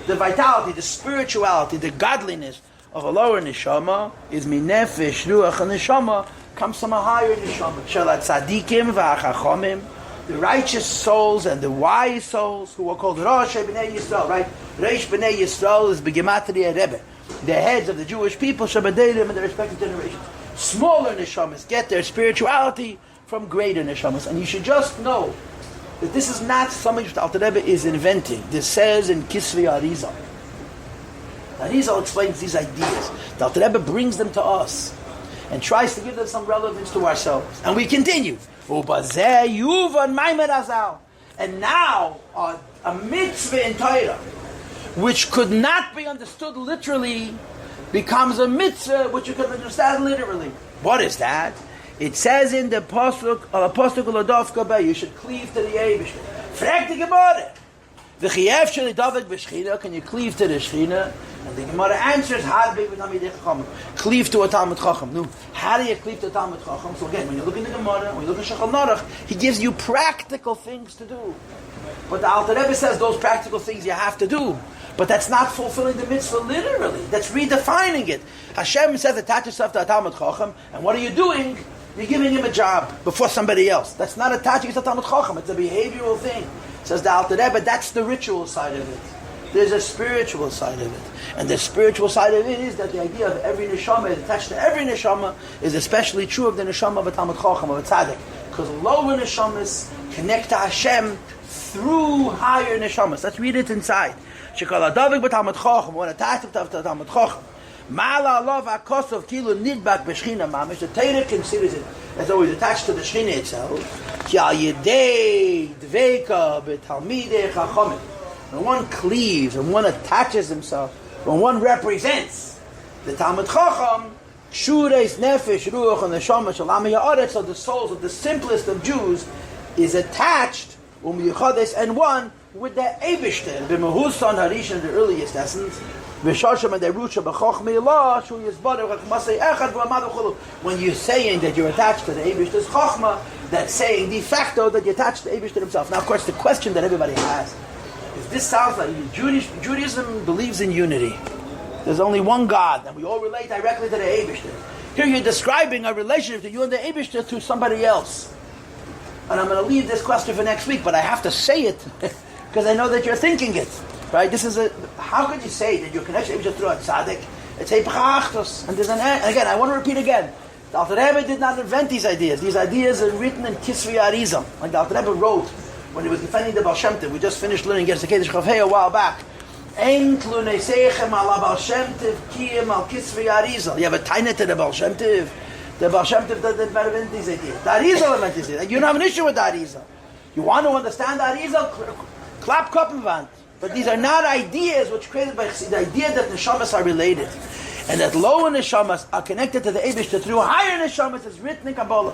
the vitality, the spirituality, the godliness of a lower neshama is minefesh ruach and neshama, comes from a higher neshama. Shalat tzadikim v'achachomim, the righteous souls and the wise souls who are called Rosh B'nai Yisrael, right? Rosh B'nai Yisrael is B'gematria Rebbe, the heads of the Jewish people, Shabbadelim in their respective generations. Smaller neshamas get their spirituality from greater neshamas, and you should just know that this is not something that Alter Rebbe is inventing. This says in Kisvei Arizal. Arizal explains these ideas. The Alter Rebbe brings them to us and tries to give them some relevance to ourselves. And we continue. And now, a mitzvah in Torah, which could not be understood literally becomes a mitzvah, which you can understand literally. What is that? It says in the Pasuk Ladov Kabeh, you should cleave to the Eibush. Frag the Gemara. V'chiyef sheli David b'shchina, can you cleave to the Shchina? And the Gemara answers, cleave to a Talmud Chacham. No, how do you cleave to a Talmud Chacham? So again, when you look in the Gemara, when you look at Shulchan Aruch, he gives you practical things to do. But the Alter Rebbe says those practical things you have to do. But that's not fulfilling the mitzvah literally. That's redefining it. Hashem says, attach yourself to a Talmud Chacham, and what are you doing? You're giving him a job before somebody else. That's not attaching yourself to Talmud Chacham. It's a behavioral thing. Says the Alter Rebbe, that's the ritual side of it. There's a spiritual side of it. And the spiritual side of it is that the idea of every neshama is attached to every neshama is especially true of the neshama of a Talmud Chacham, of a tzaddik. Because lower neshamas connect to Hashem through higher neshamas. Let's read it inside. Shekala Davik b'Talmud Chacham, when attached to Talmud Chacham. Ma'ala alav ha'kosov kilu nidbak b'shchina mamish. The Torah considers it as always attached to the Shechina itself. Ki al yedei dveika b'talmidei chachamim. When one cleaves, when one attaches himself, when one represents the Talmud Chacham, Shureis Nefesh Ruach and Neshama Shalom Ya'aretz, so the souls of the simplest of Jews is attached and one with the Eibishter, b'mehusan harish in the earliest essence, v'shasham and the rucha b'choch me'ilah shu yizbader chachmasei echad v'amad v'chulu. When you're saying that you're attached to the Eibishter's chachma, that's saying de facto that you're attached to the Eibishter himself. Now, of course, the question that everybody has is, this sounds like Judaism believes in unity. There's only one God, and we all relate directly to the Eibishter. Here you're describing a relationship to you and the Eibishter to somebody else. And I'm going to leave this question for next week, but I have to say it because I know that you're thinking it. Right? How could you say that your connection to through a tzaddik? It's a prachtos. And again, I want to repeat again. The Alter Rebbe did not invent these ideas. These ideas are written in Kisri Arizam. Like the Alter Rebbe wrote when he was defending the Baal Shem Tov. We just finished learning Gersa Kedesh Chavhei a while back. Ein tlunei seichem ala Baal Shem Tov kiyem al Kisri Arizal. You have a tiny to the Baal Shem Tov. The Baal Shem Tov doesn't invent these ideas. The Arizal invented these ideas. You don't have an issue with the Arizal. You want to understand the Arizal? Klap Koppenwand. But these are not ideas which created by the idea that neshamas are related. And that lower neshamas are connected to the Eibishter through higher neshamas is written in Kabbalah.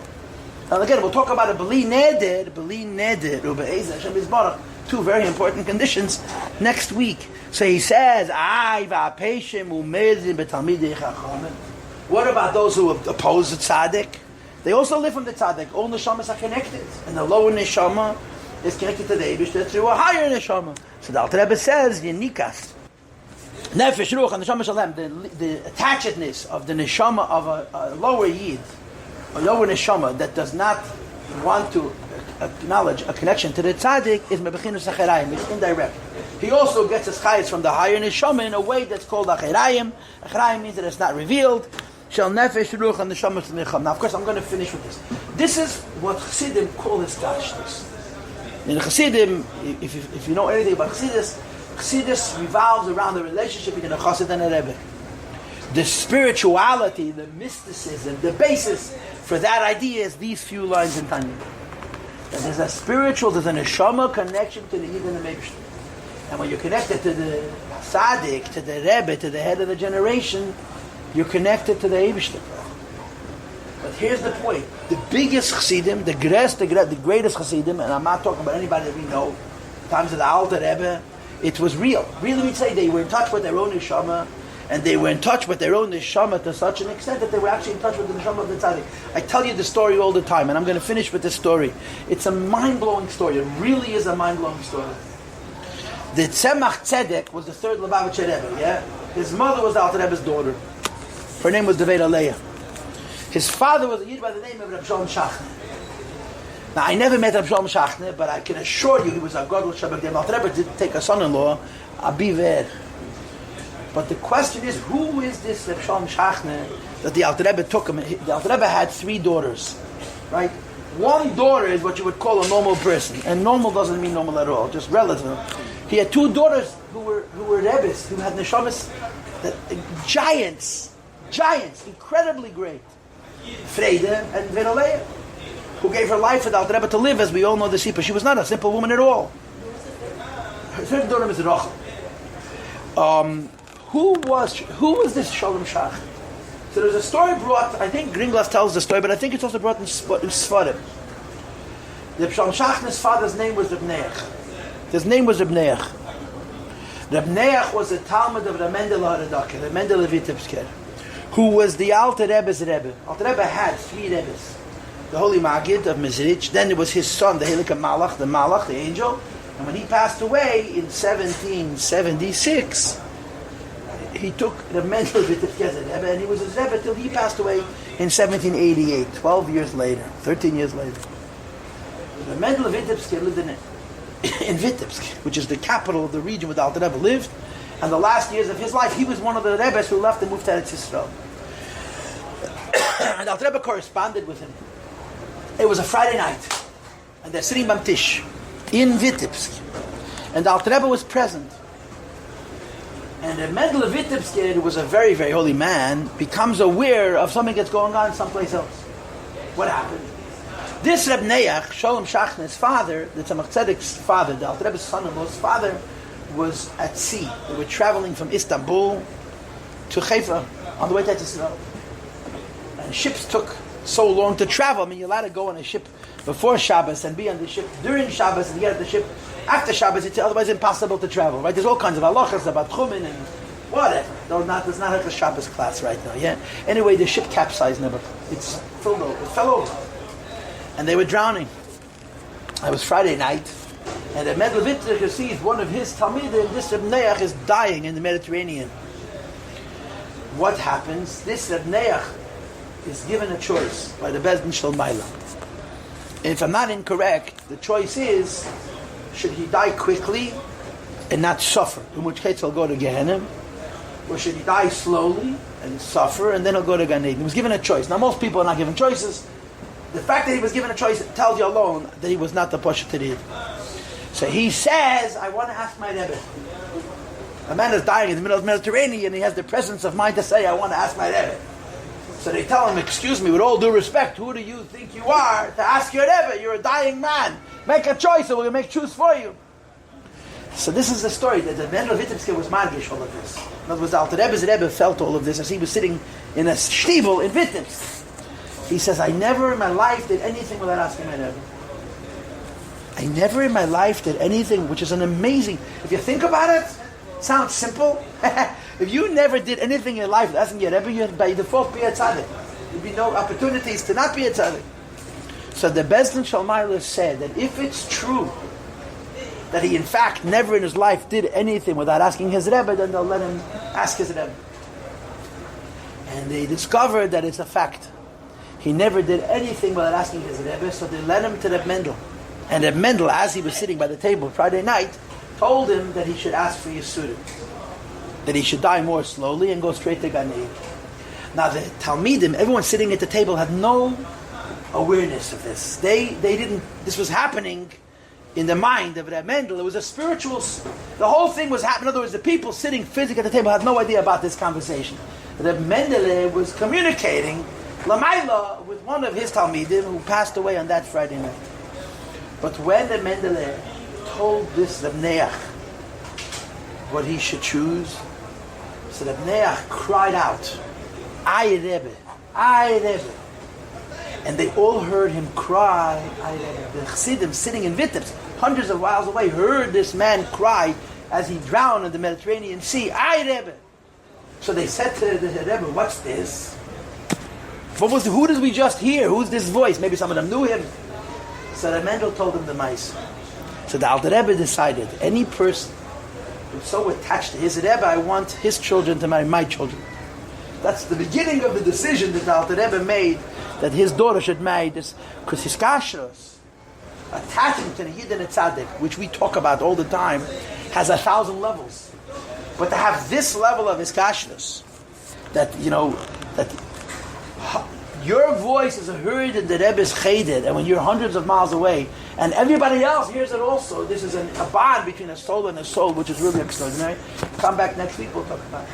Now again, we'll talk about a B'li Neder, Ruba Eza, Hashem Yisbarach, two very important conditions next week. So he says, what about those who oppose the tzaddik? They also live from the tzaddik. All neshamas are connected. And the lower neshama is connected to the Eibishter through a higher neshama. So the Alter Rebbe says, Yenikas. Nefesh, Ruach, and Neshama Shalem, the attachedness of the neshama of a lower yid, a lower neshama that does not want to acknowledge a connection to the tzaddik is mebechinus acherayim. It's indirect. He also gets his chayes from the higher neshama in a way that's called acherayim. Acherayim means that it's not revealed. Shel nefesh, Ruach, and Neshama Shalem. Now, of course, I'm going to finish with this. This is what Chassidim call his dashness. In Chassidim, if you know anything about Chassidus revolves around the relationship between a Chassid and a Rebbe. The spirituality, the mysticism, the basis for that idea is these few lines in Tanya. That there's a spiritual, there's an neshama connection to the Yid and the Meibishter. And when you're connected to the Tzaddik, to the Rebbe, to the head of the generation, you're connected to the Eibishter. But here's the point. The biggest Chassidim, the greatest Chassidim, and I'm not talking about anybody that we know, times of the Alter Rebbe, it was real. Really, we'd say they were in touch with their own neshama, and they were in touch with their own neshama to such an extent that they were actually in touch with the neshama of the tzaddik. I tell you the story all the time, and I'm going to finish with this story. It's a mind-blowing story. It really is a mind-blowing story. The Tzemach Tzedek was the third Lubavitcher Rebbe, yeah? His mother was the Alter Rebbe's daughter. Her name was Deveda Leah. His father was a Yid by the name of Reb Shalom Shachner. Now, I never met Reb Shalom Shachner, but I can assure you he was a godless Shabbat. The Alter Rebbe did take a son-in-law, Abiver. But the question is, who is this Reb Shalom Shachner that the Alter Rebbe took him? The Alter Rebbe had 3 daughters, right? One daughter is what you would call a normal person, and normal doesn't mean normal at all, just relative. He had 2 daughters who were Rebbes, who had neshamas, giants, incredibly great. Freida and Venaleia, who gave her life for the Alter Rebbe to live, as we all know the Sipah. She was not a simple woman at all. Her third daughter was Rachel, who was this Shalom Shach? So there's a story brought, I think Gringlas tells the story, but I think it's also brought in Sfarim. The Shalom Shach's father's name was Reb Neach. His name was Reb Neach. Reb Neach was a Talmud of Reb Mendel HaRadake, Reb Mendel of Vitebsk, who was the Alter Rebbe's Rebbe. Alter Rebbe had 3 Rebbes. The Holy Maggid of Mezrich, then there was his son, the Heilige Malach, the angel, and when he passed away in 1776, he took Reb Mendel of Vitebsk Rebbe, and he was his Rebbe till he passed away in 1788, 12 years later, 13 years later. Reb Mendel of Vitebsk lived in Vitebsk, which is the capital of the region where the Alter Rebbe lived, and the last years of his life, he was one of the Rebbes who left and moved to Eretz Yisrael. And the Alter Rebbe corresponded with him. It was a Friday night, and they're sitting bam Tish in Vitebsk, and the Alter Rebbe was present. And the Mendel of Vitebsk, who was a very, very holy man, becomes aware of something that's going on someplace else. What happened? This Reb Neach, Shalom Shachner's father, the Tzemach Tzedek's father, the Alter Rebbe's son-in-law's father, was at sea. They were traveling from Istanbul to Haifa on the way to Israel. And ships took so long to travel. I mean, you're allowed to go on a ship before Shabbos and be on the ship during Shabbos and get at the ship after Shabbos. It's otherwise impossible to travel, right? There's all kinds of halachas about Chumin and whatever. There's not like a Shabbos class right now, yeah? Anyway, the ship capsized never. It's filled over. It fell over. And they were drowning. It was Friday night. And the Mendel Vitebsk sees one of his Talmidim, this Reb Neach, is dying in the Mediterranean. What happens? This Reb Neach is given a choice by the Bezdin Shel Maila. And if I'm not incorrect, the choice is, should he die quickly and not suffer, in which case he'll go to Gehenna, or should he die slowly and suffer, and then he'll go to Gan Eden? He was given a choice. Now most people are not given choices. The fact that he was given a choice tells you alone that he was not the Pasha Terid. So he says, I want to ask my Rebbe. A man is dying in the middle of the Mediterranean, and he has the presence of mind to say, I want to ask my Rebbe. So they tell him, excuse me, with all due respect, who do you think you are to ask your Rebbe? You're a dying man. Make a choice, or we'll make choose for you. So this is the story, that the Mendel of Vitebsk was margish all of this. In other words, Alter Rebbe's Rebbe felt all of this as he was sitting in a shtivel in Vitebsk. He says, I never in my life did anything without asking my Rebbe. I never in my life did anything, which is an amazing, if you think about it, sounds simple. If you never did anything in your life without asking your Rebbe, you'd by default be a tzaddik. There'd be no opportunities to not be a tzaddik. So the Bezdin Shel Maila said that if it's true that he in fact never in his life did anything without asking his Rebbe, then they'll let him ask his Rebbe. And they discovered that it's a fact. He never did anything without asking his Rebbe, so they led him to Reb Mendel. And Reb Mendel, as he was sitting by the table Friday night, told him that he should ask for Yisurim, that he should die more slowly and go straight to Gan Eden. Now the Talmidim, everyone sitting at the table, had no awareness of this. They didn't. This was happening in the mind of Reb Mendel. It was a spiritual. The whole thing was happening. In other words, the people sitting physically at the table had no idea about this conversation. Reb Mendel was communicating Lamaila with one of his Talmidim who passed away on that Friday night. But when the Mendele told this Reb Neach what he should choose, so Reb Neach cried out, I Rebbe, I Rebbe. And they all heard him cry, I Rebbe. The Chassidim sitting in Vitebsk, hundreds of miles away, heard this man cry as he drowned in the Mediterranean Sea, I Rebbe. So they said to the Rebbe, what's this? Who did we just hear? Who's this voice? Maybe some of them knew him. So the Mendel told him the mice. So the Alter Rebbe decided, any person who's so attached to his Rebbe, I want his children to marry my children. That's the beginning of the decision that the Alter Rebbe made, that his daughter should marry this, because his kashrus, attaching to the Yid and the Tzaddik, which we talk about all the time, has 1,000 levels. But to have this level of his kashrus, that, that your voice is heard in the Rebbe's cheder, and when you're hundreds of miles away, and everybody else hears it also, this is a bond between a soul and a soul, which is really extraordinary. Come back next week, we'll talk about it.